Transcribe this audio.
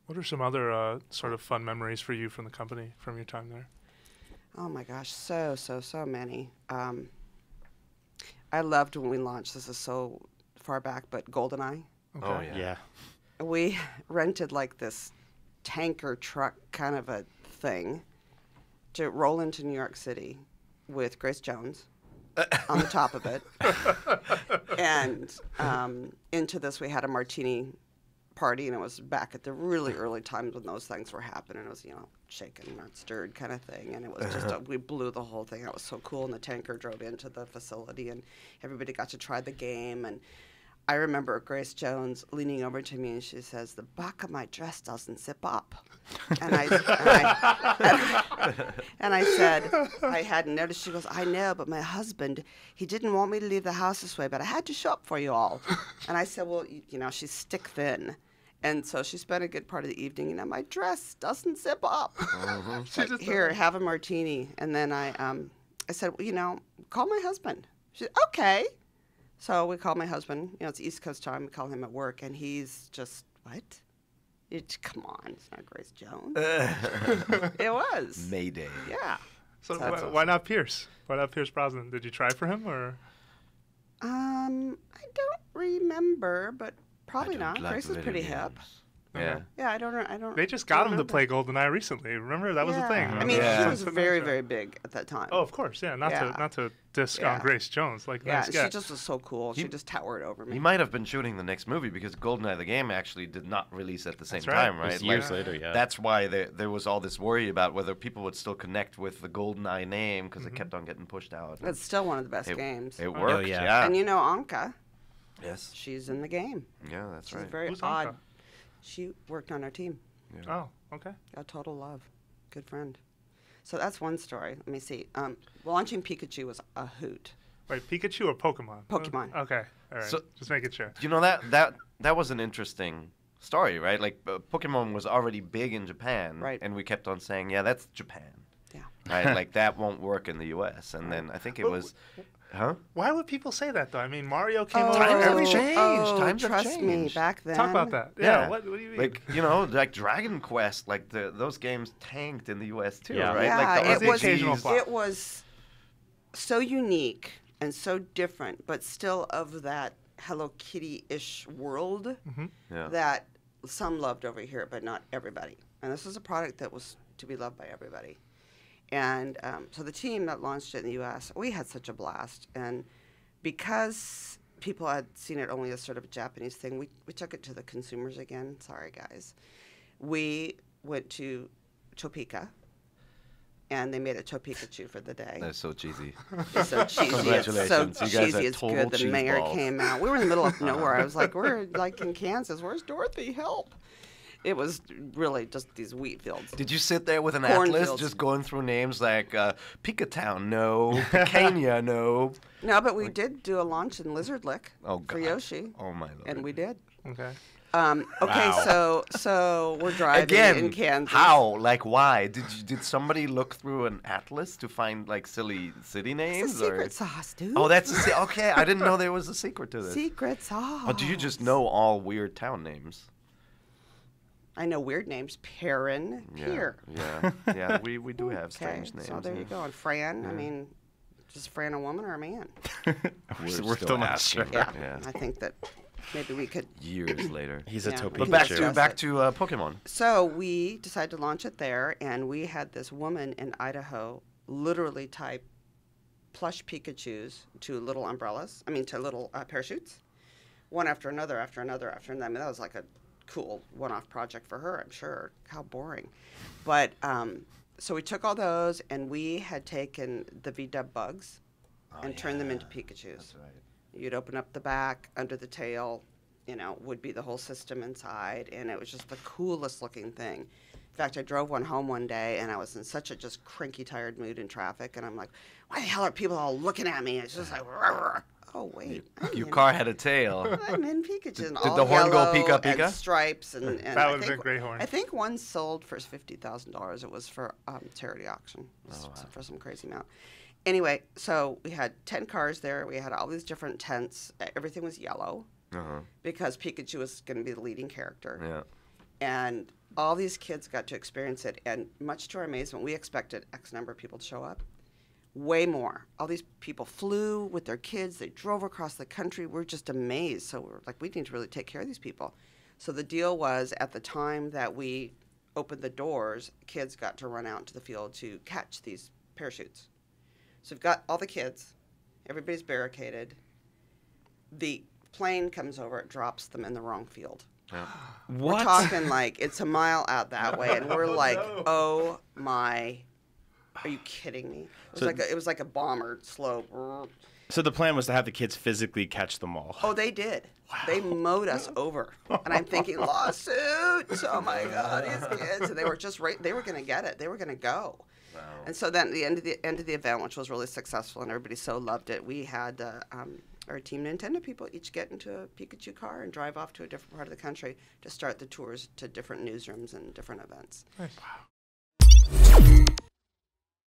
What are some other sort of fun memories for you from the company, from your time there? Oh my gosh, so many. I loved when we launched. This is so far back, but GoldenEye. Okay. Oh, yeah. We rented like this tanker truck kind of a thing to roll into New York City with Grace Jones on the top of it. And into this, we had a martini party, and it was back at the really early times when those things were happening. It was, shaken, not stirred kind of thing. And it was just, we blew the whole thing. It was so cool. And the tanker drove into the facility, and everybody got to try the game. And I remember Grace Jones leaning over to me, and she says, "The back of my dress doesn't zip up." And I said, I hadn't noticed. She goes, "I know, but my husband, he didn't want me to leave the house this way, but I had to show up for you all." And I said, "Well, she's stick thin." And so she spent a good part of the evening, my dress doesn't zip up. She's like, "Here, have a martini." And then I said, "Well, call my husband." She said, "Okay." So we call my husband. It's East Coast time. We call him at work, and he's just, "What? Come on, it's not Grace Jones." It was. Mayday. Yeah. So why not Pierce? Why not Pierce Brosnan? Did you try for him, or? I don't remember, but probably I don't not. like Grace is video pretty games. hip. Yeah. Yeah, I don't. They just got him to remember. play GoldenEye recently. Remember that was the thing. I mean, Yeah. she was very, very big at that time. Oh, of course, yeah. Not to diss on Yeah. Grace Jones, like Yeah, nice guy. she just was so cool. She just towered over me. He might have been shooting the next movie because GoldenEye the game actually did not release at the same That's right. time, It right? was years later, yeah. That's why there was all this worry about whether people would still connect with the GoldenEye name because it kept on getting pushed out. It's still one of the best games. It worked, yeah. yeah. And Anka, Yes. she's in the game. Yeah, that's She's right. very Who's odd. Anka? She worked on our team. Oh, okay. Got total love. Good friend. So that's one story. Let me see. Launching Pikachu was a hoot. Wait, Pikachu or Pokemon? Pokemon. Okay, all right. So- Just making sure. That was an interesting story, right? Like Pokemon was already big in Japan, Right. And we kept on saying, "Yeah, that's Japan." Yeah. Right? Like that won't work in the U.S. And then I think it was, huh? Why would people say that though? I mean, Mario came Times over. have changed. Times have trust me, changed. back then. Talk about that. Yeah. Yeah. What do you mean? Like like Dragon Quest, like those games tanked in the U.S. too, Yeah. right? Yeah, Like it the was. occasional flop. It was so unique and so different, but still of that Hello Kitty-ish world Yeah. that some loved over here, but not everybody. And this was a product that was to be loved by everybody. And so the team that launched it in the U.S., we had such a blast. And because people had seen it only as sort of a Japanese thing, we took it to the consumers again. Sorry, guys. We went to Topeka, and they made a Topekachu for the day. That's so cheesy. It's so cheesy. Congratulations. It's You so guys are cheesy. It's total good. The cheese mayor balls. came out. We were in the middle of nowhere. I was like, we're like in Kansas. Where's Dorothy? Help. It was really just these wheat fields. Did you sit there with an Cornfields. atlas just going through names like Picatown, no, Picania, no? No, but we did do a launch in Lizard Lick Oh, for God. Yoshi. Oh, my Lord. And we did. Okay. Okay, so we're driving Again, in Kansas. how? Like, why? Did somebody look through an atlas to find, like, silly city names? It's a secret sauce, dude. Oh, that's okay. I didn't know there was a secret to this. Secret sauce. Or do you just know all weird town names? I know weird names. Perrin, Pier. Yeah. We do have Okay, strange names. so there you go. And Fran, I mean, is Fran a woman or a man? We're still not asking. sure. Yeah. I think that maybe we could. Years later. He's a Yeah, Topi. we But can back discuss to it. Pokemon. So we decided to launch it there, and we had this woman in Idaho literally type plush Pikachus to little umbrellas. I mean, to little parachutes, one after another, after another, after another. I mean, that was like a cool one-off project for her, I'm sure. How boring. But so we took all those, and we had taken the VW bugs and turned them into Pikachus. That's right. You'd open up the back, under the tail, would be the whole system inside, and it was just the coolest looking thing. In fact, I drove one home one day, and I was in such a just cranky, tired mood in traffic, and I'm like, why the hell are people all looking at me? It's just like, "Rrr." Oh, wait. Your car had a tail. I'm in Pikachu. Did all the horn go yellow Pika Pika? And stripes. And That I would've been think- a great horn. I think one sold for $50,000. It was for charity auction. For some crazy amount. Anyway, so we had 10 cars there. We had all these different tents. Everything was yellow Uh-huh. because Pikachu was going to be the leading character. Yeah. And all these kids got to experience it, and much to our amazement, we expected X number of people to show up. Way more. All these people flew with their kids. They drove across the country. We're just amazed. So we're like, we need to really take care of these people. So the deal was, at the time that we opened the doors, kids got to run out to the field to catch these parachutes. So we've got all the kids. Everybody's barricaded. The plane comes over. It drops them in the wrong field. Yeah. What? We're talking like it's a mile out that way, and we're like, oh my, are you kidding me? It was like a bomber, slow. So the plan was to have the kids physically catch them all. Oh, they did. Wow. They mowed us over, and I'm thinking lawsuits. Oh my God, these kids! And they were just right. They were going to get it. They were going to go. Wow. And so then the end of the event, which was really successful, and everybody so loved it, we had our Team Nintendo people each get into a Pikachu car and drive off to a different part of the country to start the tours to different newsrooms and different events. Nice. Wow.